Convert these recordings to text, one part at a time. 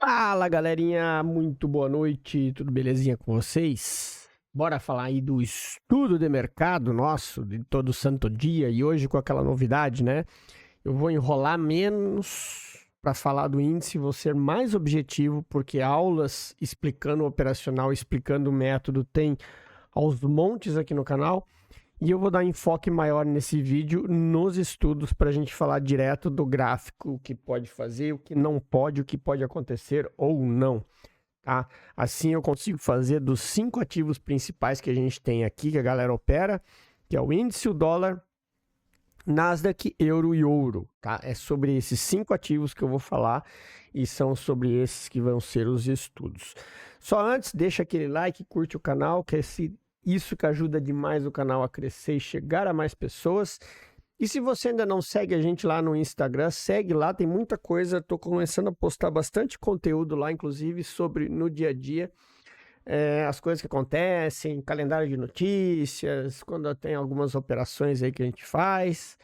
Fala, galerinha, muito boa noite, tudo belezinha com vocês? Bora falar aí do estudo de mercado nosso, de todo santo dia, e hoje com aquela novidade, né? Eu vou enrolar menos para falar do índice, vou ser mais objetivo, porque aulas explicando o operacional, explicando o método, tem aos montes aqui no canal. E eu vou dar enfoque maior nesse vídeo nos estudos para a gente falar direto do gráfico, o que pode fazer, o que não pode, o que pode acontecer ou não. Tá? Assim eu consigo fazer dos 5 ativos principais que a gente tem aqui, que a galera opera, que é o índice, o dólar, Nasdaq, euro e ouro. Tá? É sobre esses 5 ativos que eu vou falar e são sobre esses que vão ser os estudos. Só antes, deixa aquele like, curte o canal, que isso que ajuda demais o canal a crescer e chegar a mais pessoas. E se você ainda não segue a gente lá no Instagram, segue lá, tem muita coisa. Estou começando a postar bastante conteúdo lá, inclusive sobre no dia a dia. As coisas que acontecem, calendário de notícias, quando tem algumas operações aí que a gente faz.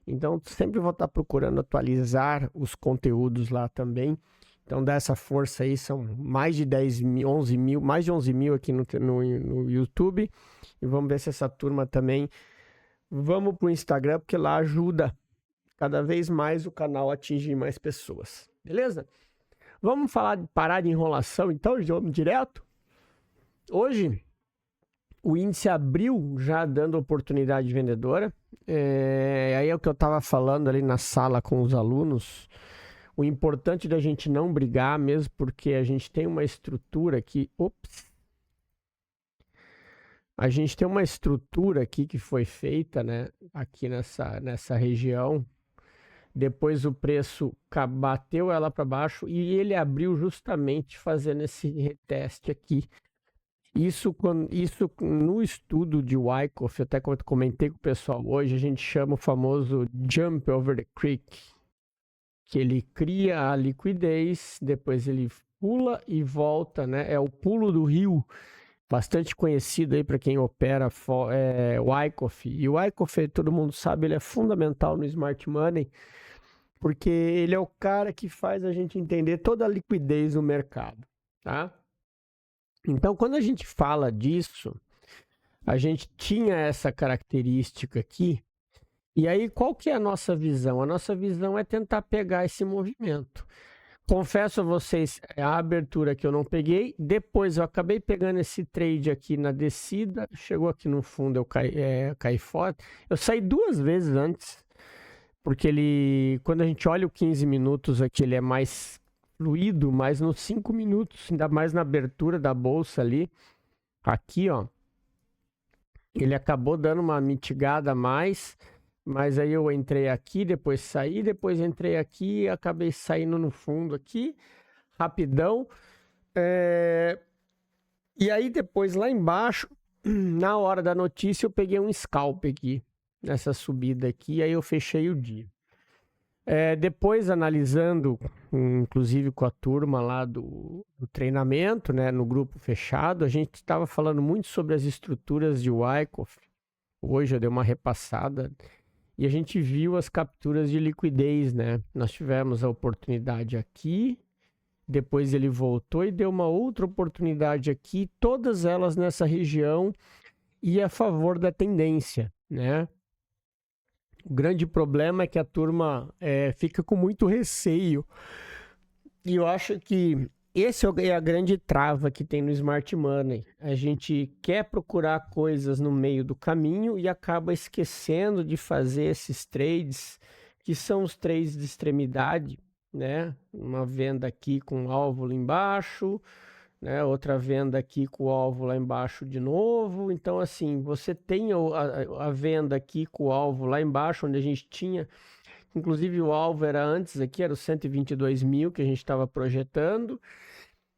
Então, sempre vou estar procurando atualizar os conteúdos lá também. Então, dá essa força aí, são mais de 10 mil, 11 mil, mais de 11 mil aqui no YouTube. E vamos ver se essa turma também... Vamos para o Instagram, porque lá ajuda cada vez mais o canal a atingir mais pessoas. Beleza? Vamos parar de enrolação, então, vamos direto? Hoje, o índice abriu já dando oportunidade vendedora. Aí é o que eu estava falando ali na sala com os alunos. O importante da gente não brigar, mesmo porque a gente tem uma estrutura aqui. A gente tem uma estrutura aqui que foi feita, né? Aqui nessa região. Depois o preço bateu ela para baixo e ele abriu justamente fazendo esse reteste aqui. Isso no estudo de Wyckoff, até como eu comentei com o pessoal hoje, a gente chama o famoso jump over the creek, que ele cria a liquidez, depois ele pula e volta, né? É o pulo do rio, bastante conhecido aí para quem opera Wyckoff. E o Wyckoff, todo mundo sabe, ele é fundamental no Smart Money, porque ele é o cara que faz a gente entender toda a liquidez do mercado, tá? Então, quando a gente fala disso, a gente tinha essa característica aqui. E aí, qual que é a nossa visão? A nossa visão é tentar pegar esse movimento. Confesso a vocês, a abertura que eu não peguei. Depois eu acabei pegando esse trade aqui na descida. Chegou aqui no fundo, eu caí fora. Eu saí 2 vezes antes. Porque quando a gente olha o 15 minutos aqui, ele é mais fluido, mas nos 5 minutos, ainda mais na abertura da bolsa ali, aqui, ó, ele acabou dando uma mitigada a mais, mas aí eu entrei aqui, depois saí, depois entrei aqui e acabei saindo no fundo aqui, rapidão. E aí depois lá embaixo, na hora da notícia, eu peguei um scalp aqui, nessa subida aqui, aí eu fechei o dia. Depois, analisando, inclusive com a turma lá do treinamento, né, no grupo fechado, a gente estava falando muito sobre as estruturas de Wyckoff. Hoje eu dei uma repassada e a gente viu as capturas de liquidez, né? Nós tivemos a oportunidade aqui, depois ele voltou e deu uma outra oportunidade aqui, todas elas nessa região e a favor da tendência, né? O grande problema é que a turma fica com muito receio. E eu acho que esse é a grande trava que tem no Smart Money. A gente quer procurar coisas no meio do caminho e acaba esquecendo de fazer esses trades, que são os trades de extremidade, né? Uma venda aqui com alvo lá embaixo, né? Outra venda aqui com o alvo lá embaixo de novo. Então, assim, você tem a venda aqui com o alvo lá embaixo, onde a gente tinha, inclusive o alvo era antes aqui, era os 122 mil que a gente estava projetando.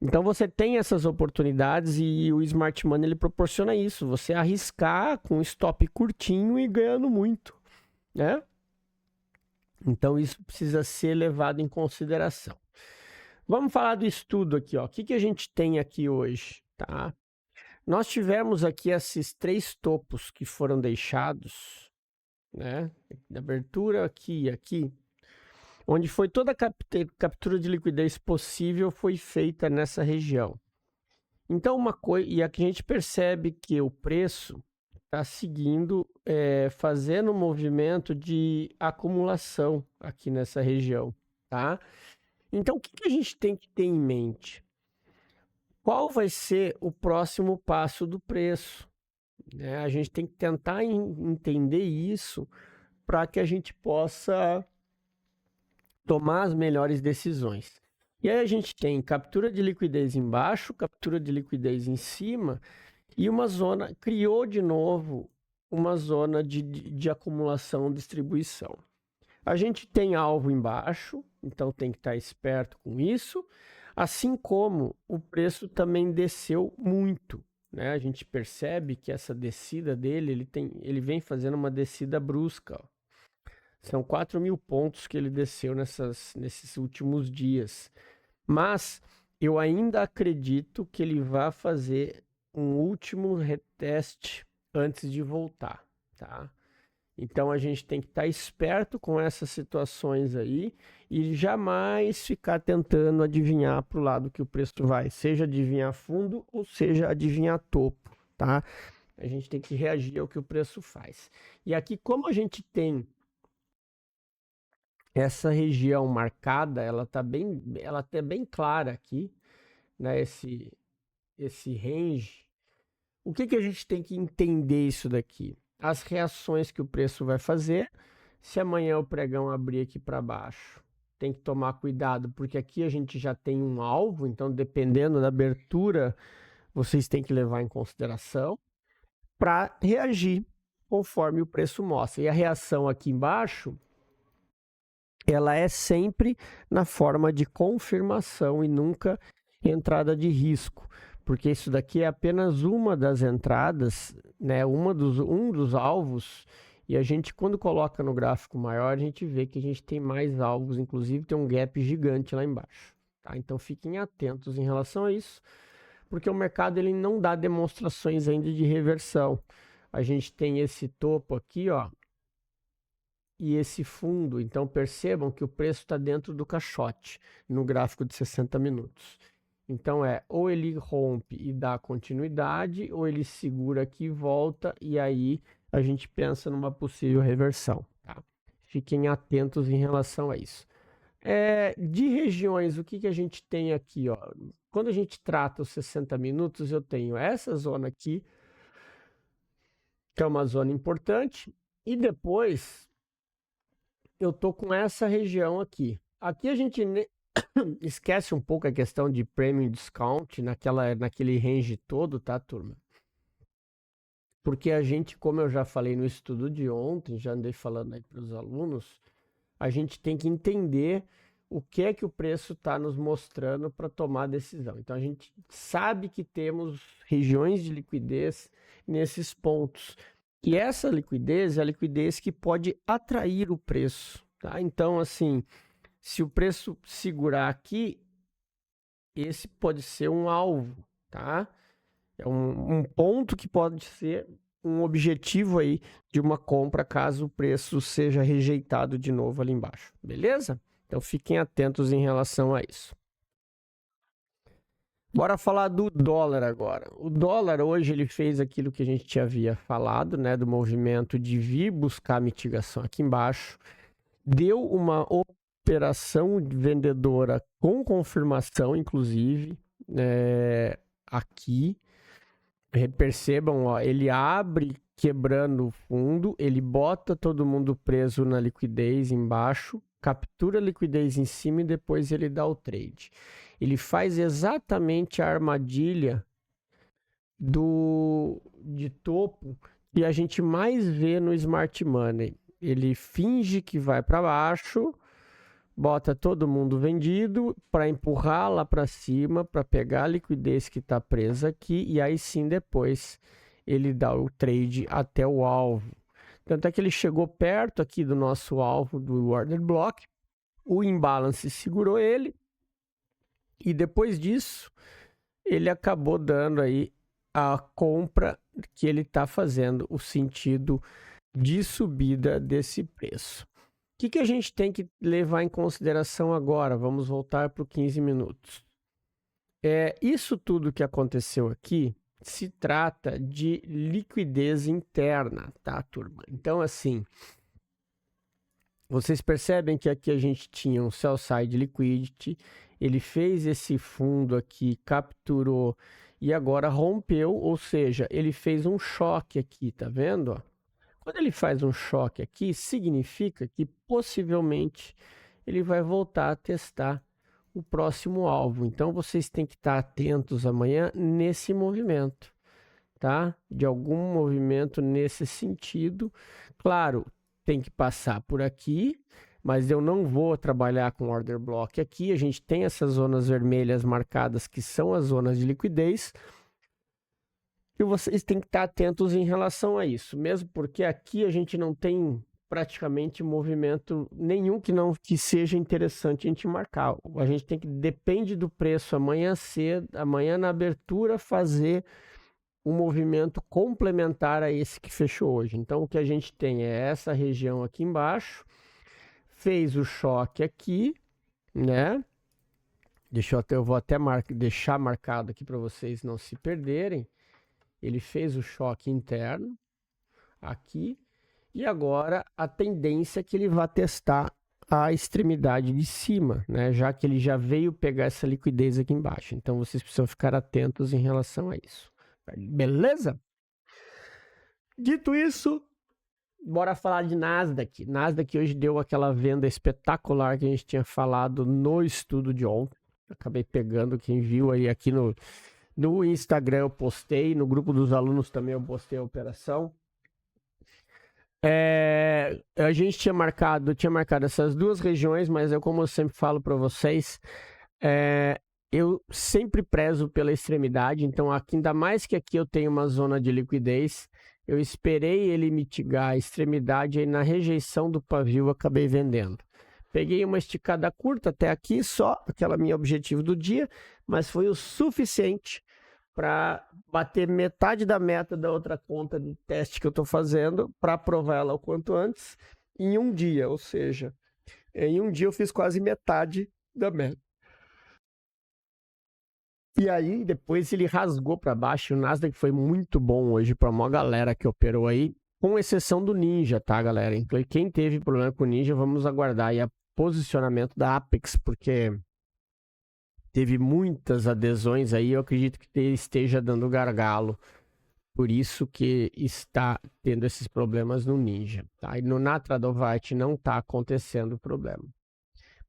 Então, você tem essas oportunidades e o Smart Money ele proporciona isso, você arriscar com stop curtinho e ganhando muito, né? Então, isso precisa ser levado em consideração. Vamos falar do estudo aqui, ó. O que a gente tem aqui hoje, tá? Nós tivemos aqui esses 3 topos que foram deixados, né? Na abertura aqui e aqui. onde foi toda a captura de liquidez possível foi feita nessa região. Então, uma coisa, e aqui a gente percebe que o preço está seguindo, fazendo um movimento de acumulação aqui nessa região, tá? Então, o que a gente tem que ter em mente? Qual vai ser o próximo passo do preço? A gente tem que tentar entender isso para que a gente possa tomar as melhores decisões. E aí a gente tem captura de liquidez embaixo, captura de liquidez em cima e uma zona, criou de novo uma zona de acumulação e distribuição. A gente tem alvo embaixo, então tem que estar esperto com isso, assim como o preço também desceu muito. Né? A gente percebe que essa descida dele, ele vem fazendo uma descida brusca. Ó. São 4.000 pontos que ele desceu nesses últimos dias. Mas eu ainda acredito que ele vai fazer um último reteste antes de voltar, tá? Então a gente tem que estar esperto com essas situações aí e jamais ficar tentando adivinhar para o lado que o preço vai, seja adivinhar fundo ou seja adivinhar topo, tá? A gente tem que reagir ao que o preço faz. E aqui, como a gente tem essa região marcada, ela tá bem clara aqui, né? Esse range. O que a gente tem que entender isso daqui? As reações que o preço vai fazer. Se amanhã o pregão abrir aqui para baixo, tem que tomar cuidado, porque aqui a gente já tem um alvo, então dependendo da abertura, vocês têm que levar em consideração para reagir conforme o preço mostra. E a reação aqui embaixo, ela é sempre na forma de confirmação e nunca entrada de risco, porque isso daqui é apenas uma das entradas, né? Um dos alvos, e a gente, quando coloca no gráfico maior, a gente vê que a gente tem mais alvos, inclusive tem um gap gigante lá embaixo, tá? Então fiquem atentos em relação a isso, porque o mercado ele não dá demonstrações ainda de reversão. A gente tem esse topo aqui, ó, e esse fundo, então percebam que o preço está dentro do caixote no gráfico de 60 minutos. Então ou ele rompe e dá continuidade, ou ele segura aqui e volta, e aí a gente pensa numa possível reversão. Tá? Fiquem atentos em relação a isso. De regiões, o que a gente tem aqui? Ó? Quando a gente trata os 60 minutos, eu tenho essa zona aqui, que é uma zona importante, e depois eu tô com essa região aqui. Aqui a gente esquece um pouco a questão de premium discount naquele range todo, tá, turma? Porque a gente, como eu já falei no estudo de ontem, já andei falando aí para os alunos, a gente tem que entender o que é que o preço está nos mostrando para tomar a decisão. Então a gente sabe que temos regiões de liquidez nesses pontos. E essa liquidez é a liquidez que pode atrair o preço, tá? Então, assim, se o preço segurar aqui, esse pode ser um alvo, tá? É um ponto que pode ser um objetivo aí de uma compra caso o preço seja rejeitado de novo ali embaixo, beleza? Então fiquem atentos em relação a isso. Bora falar do dólar agora. O dólar hoje ele fez aquilo que a gente havia falado, né, do movimento de vir buscar mitigação aqui embaixo. Deu uma operação vendedora com confirmação, inclusive, aqui. Percebam, ó, ele abre quebrando o fundo, ele bota todo mundo preso na liquidez embaixo, captura a liquidez em cima e depois ele dá o trade. Ele faz exatamente a armadilha de topo que a gente mais vê no Smart Money. Ele finge que vai para baixo, bota todo mundo vendido para empurrar lá para cima, para pegar a liquidez que está presa aqui, e aí sim depois ele dá o trade até o alvo. Tanto é que ele chegou perto aqui do nosso alvo do order block, o imbalance segurou ele, e depois disso ele acabou dando aí a compra que ele está fazendo, o sentido de subida desse preço. O que a gente tem que levar em consideração agora? Vamos voltar para o 15 minutos. Isso tudo que aconteceu aqui se trata de liquidez interna, tá, turma? Então, assim, vocês percebem que aqui a gente tinha um sell side liquidity, ele fez esse fundo aqui, capturou e agora rompeu, ou seja, ele fez um choque aqui, tá vendo? Quando ele faz um choque aqui, significa que possivelmente ele vai voltar a testar o próximo alvo. Então vocês têm que estar atentos amanhã nesse movimento, tá? De algum movimento nesse sentido. Claro, tem que passar por aqui, mas eu não vou trabalhar com order block aqui. A gente tem essas zonas vermelhas marcadas que são as zonas de liquidez. E vocês têm que estar atentos em relação a isso, mesmo porque aqui a gente não tem praticamente movimento nenhum que seja interessante a gente marcar. A gente tem que, depende do preço, amanhã cedo, amanhã na abertura, fazer um movimento complementar a esse que fechou hoje. Então o que a gente tem é essa região aqui embaixo, fez o choque aqui, né? Eu vou até deixar marcado aqui para vocês não se perderem. Ele fez o choque interno aqui. E agora a tendência é que ele vá testar a extremidade de cima, né? Já que ele já veio pegar essa liquidez aqui embaixo. Então vocês precisam ficar atentos em relação a isso. Beleza? Dito isso, bora falar de Nasdaq. Nasdaq hoje deu aquela venda espetacular que a gente tinha falado no estudo de ontem. Acabei pegando, quem viu aí aqui no Instagram eu postei, no grupo dos alunos também eu postei a operação. A gente tinha marcado essas duas regiões, mas como eu sempre falo para vocês, eu sempre prezo pela extremidade. Então, aqui, ainda mais que aqui eu tenho uma zona de liquidez, eu esperei ele mitigar a extremidade e na rejeição do pavio eu acabei vendendo. Peguei uma esticada curta até aqui, só aquela minha objetivo do dia, mas foi o suficiente para bater metade da meta da outra conta de teste que eu estou fazendo, para aprovar ela o quanto antes, em um dia. Ou seja, em um dia eu fiz quase metade da meta. E aí, depois ele rasgou para baixo. O Nasdaq foi muito bom hoje para uma galera que operou aí, com exceção do Ninja, tá, galera? Então, quem teve problema com o Ninja, vamos aguardar aí o posicionamento da Apex, porque teve muitas adesões aí, eu acredito que esteja dando gargalo. Por isso que está tendo esses problemas no Ninja, tá? E no Tradovate não está acontecendo o problema.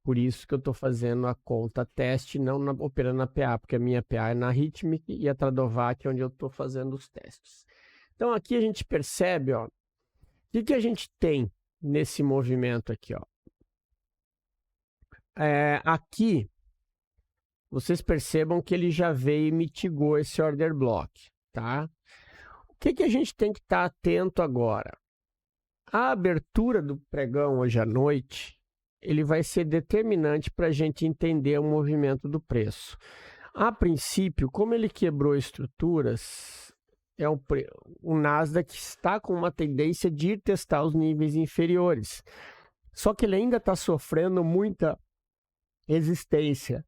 Por isso que eu estou fazendo a conta teste, não operando na PA, porque a minha PA é na Rhythmic e a Tradovate é onde eu estou fazendo os testes. Então aqui a gente percebe, ó, o que a gente tem nesse movimento aqui, ó. Aqui vocês percebam que ele já veio e mitigou esse order block, tá? O que a gente tem que estar atento agora? A abertura do pregão hoje à noite, ele vai ser determinante para a gente entender o movimento do preço. A princípio, como ele quebrou estruturas, o Nasdaq está com uma tendência de ir testar os níveis inferiores. Só que ele ainda está sofrendo muita resistência.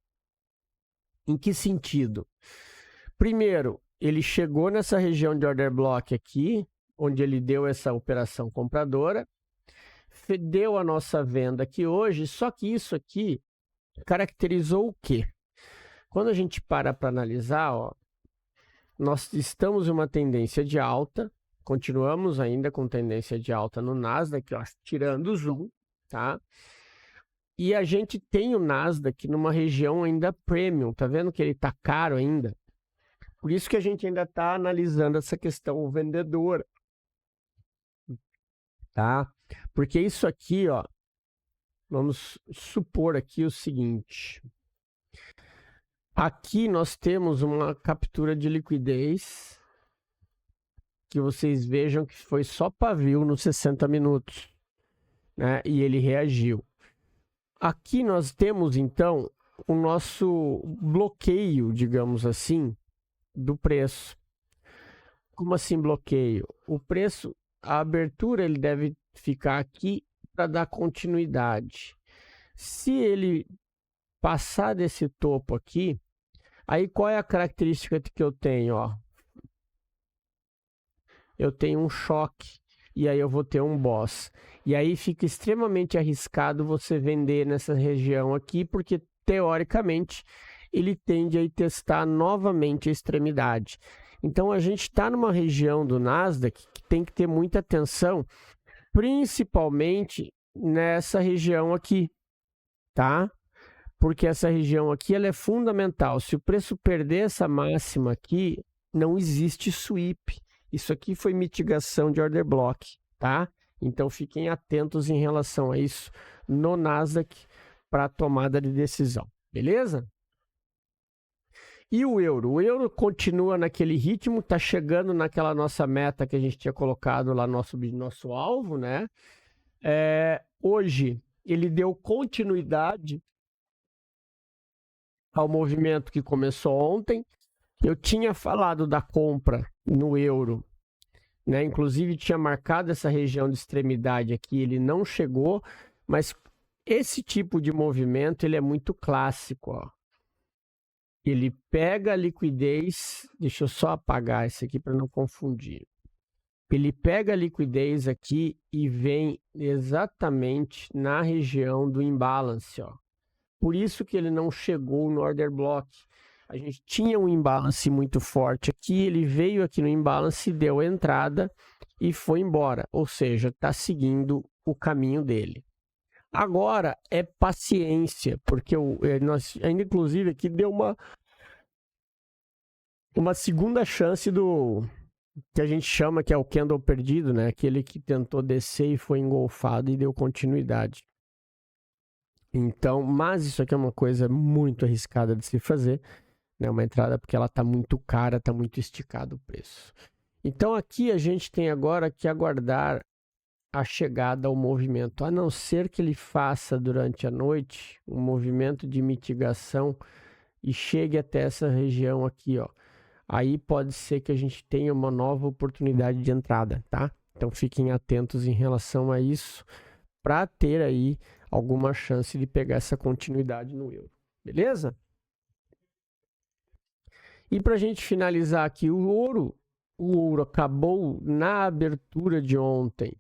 Em que sentido? Primeiro, ele chegou nessa região de order block aqui, onde ele deu essa operação compradora, deu a nossa venda aqui hoje, só que isso aqui caracterizou o quê? Quando a gente para analisar, ó, nós estamos em uma tendência de alta, continuamos ainda com tendência de alta no Nasdaq, ó, tirando o zoom, tá? E a gente tem o Nasdaq numa região ainda premium, tá vendo que ele tá caro ainda? Por isso que a gente ainda está analisando essa questão vendedora, tá? Porque isso aqui, ó, vamos supor aqui o seguinte. Aqui nós temos uma captura de liquidez que vocês vejam que foi só pavio nos 60 minutos, né? E ele reagiu. Aqui nós temos, então, o nosso bloqueio, digamos assim, do preço. Como assim bloqueio? O preço, a abertura, ele deve ficar aqui para dar continuidade. Se ele passar desse topo aqui, aí qual é a característica que eu tenho? Ó? Eu tenho um choque e aí eu vou ter um boss. E aí fica extremamente arriscado você vender nessa região aqui, porque teoricamente ele tende a testar novamente a extremidade. Então a gente está numa região do Nasdaq que tem que ter muita atenção, principalmente nessa região aqui, tá? Porque essa região aqui ela é fundamental. Se o preço perder essa máxima aqui, não existe sweep. Isso aqui foi mitigação de order block, tá? Então fiquem atentos em relação a isso no Nasdaq para tomada de decisão, beleza? E o euro? O euro continua naquele ritmo, está chegando naquela nossa meta que a gente tinha colocado lá no nosso alvo, né? Hoje ele deu continuidade ao movimento que começou ontem. Eu tinha falado da compra no euro, né? Inclusive tinha marcado essa região de extremidade aqui, ele não chegou, mas esse tipo de movimento ele é muito clássico, ó. Ele pega a liquidez, deixa eu só apagar isso aqui para não confundir. Ele pega a liquidez aqui e vem exatamente na região do imbalance, ó. Por isso que ele não chegou no order block. A gente tinha um imbalance muito forte aqui, ele veio aqui no imbalance, deu entrada e foi embora. Ou seja, está seguindo o caminho dele. Agora é paciência, porque nós ainda inclusive aqui deu uma segunda chance do que a gente chama que é o candle perdido, né? Aquele que tentou descer e foi engolfado e deu continuidade. Então, mas isso aqui é uma coisa muito arriscada de se fazer, né? Uma entrada porque ela está muito cara, está muito esticado o preço. Então aqui a gente tem agora que aguardar a chegada ao movimento, a não ser que ele faça durante a noite um movimento de mitigação e chegue até essa região aqui, ó. Aí pode ser que a gente tenha uma nova oportunidade de entrada, tá? Então fiquem atentos em relação a isso para ter aí alguma chance de pegar essa continuidade no euro, beleza? E para a gente finalizar aqui o ouro acabou na abertura de ontem,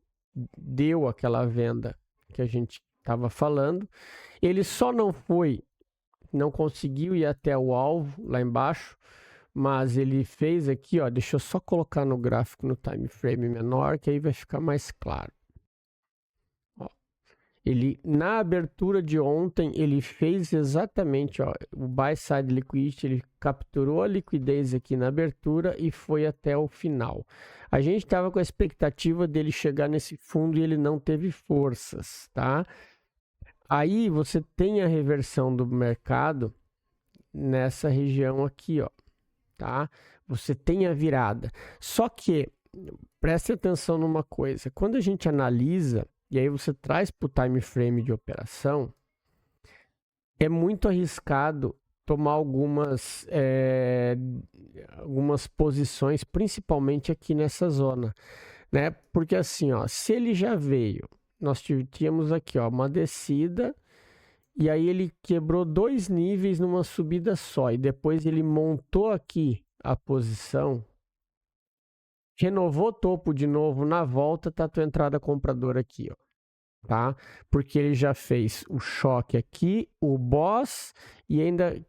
deu aquela venda que a gente estava falando, ele só não conseguiu ir até o alvo lá embaixo, mas ele fez aqui, ó, deixa eu só colocar no gráfico no time frame menor, que aí vai ficar mais claro. Ó, ele, na abertura de ontem, ele fez exatamente, ó, o buy side liquidity, ele capturou a liquidez aqui na abertura e foi até o final. A gente estava com a expectativa dele chegar nesse fundo e ele não teve forças, tá? Aí você tem a reversão do mercado nessa região aqui, ó. Tá? Você tem a virada. Só que, preste atenção numa coisa, quando a gente analisa, e aí você traz para o time frame de operação, é muito arriscado tomar algumas posições, principalmente aqui nessa zona, né? Porque assim, ó, se ele já veio, nós tínhamos aqui, ó, uma descida, e aí ele quebrou 2 níveis numa subida só. E depois ele montou aqui a posição. Renovou topo de novo na volta. Tá a tua entrada compradora aqui, ó. Tá? Porque ele já fez o choque aqui, o boss. E ainda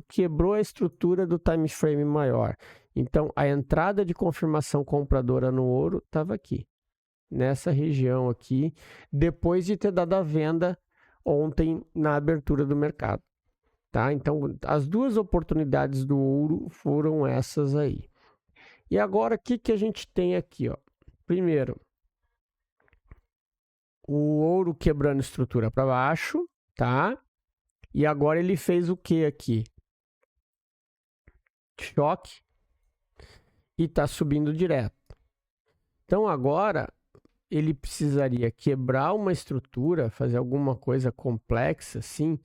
quebrou a estrutura do time frame maior. Então a entrada de confirmação compradora no ouro estava aqui. Nessa região aqui. Depois de ter dado a venda ontem na abertura do mercado, tá? Então, as duas oportunidades do ouro foram essas aí. E agora, o que a gente tem aqui, ó? Primeiro, o ouro quebrando estrutura para baixo, tá? E agora ele fez o que aqui? Choque e tá subindo direto. Então, agora ele precisaria quebrar uma estrutura, fazer alguma coisa complexa, assim,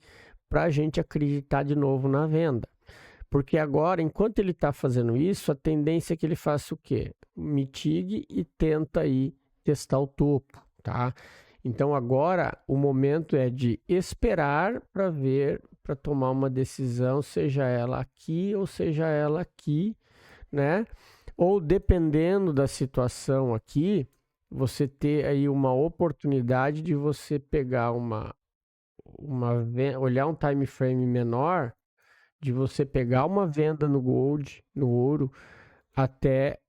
para a gente acreditar de novo na venda. Porque agora, enquanto ele está fazendo isso, a tendência é que ele faça o quê? Mitigue e tenta aí testar o topo, tá? Então agora o momento é de esperar para ver, para tomar uma decisão, seja ela aqui ou seja ela aqui, né? Ou dependendo da situação aqui, você ter aí uma oportunidade de você pegar olhar um time frame menor, de você pegar uma venda no gold, no ouro, até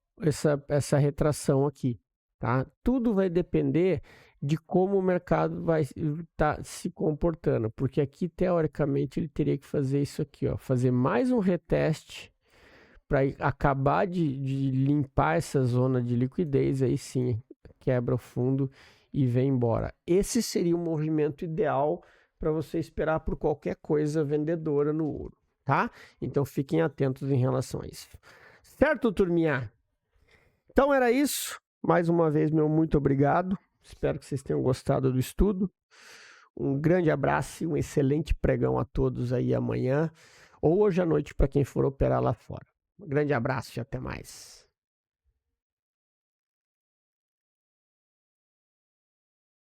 essa retração aqui, tá? Tudo vai depender de como o mercado vai estar se comportando, porque aqui teoricamente ele teria que fazer isso aqui, ó, fazer mais um reteste para acabar de limpar essa zona de liquidez, aí sim quebra o fundo e vem embora. Esse seria o movimento ideal para você esperar por qualquer coisa vendedora no ouro, tá? Então fiquem atentos em relação a isso. Certo, turminha? Então era isso. Mais uma vez, meu muito obrigado. Espero que vocês tenham gostado do estudo. Um grande abraço e um excelente pregão a todos aí amanhã ou hoje à noite para quem for operar lá fora. Um grande abraço e até mais.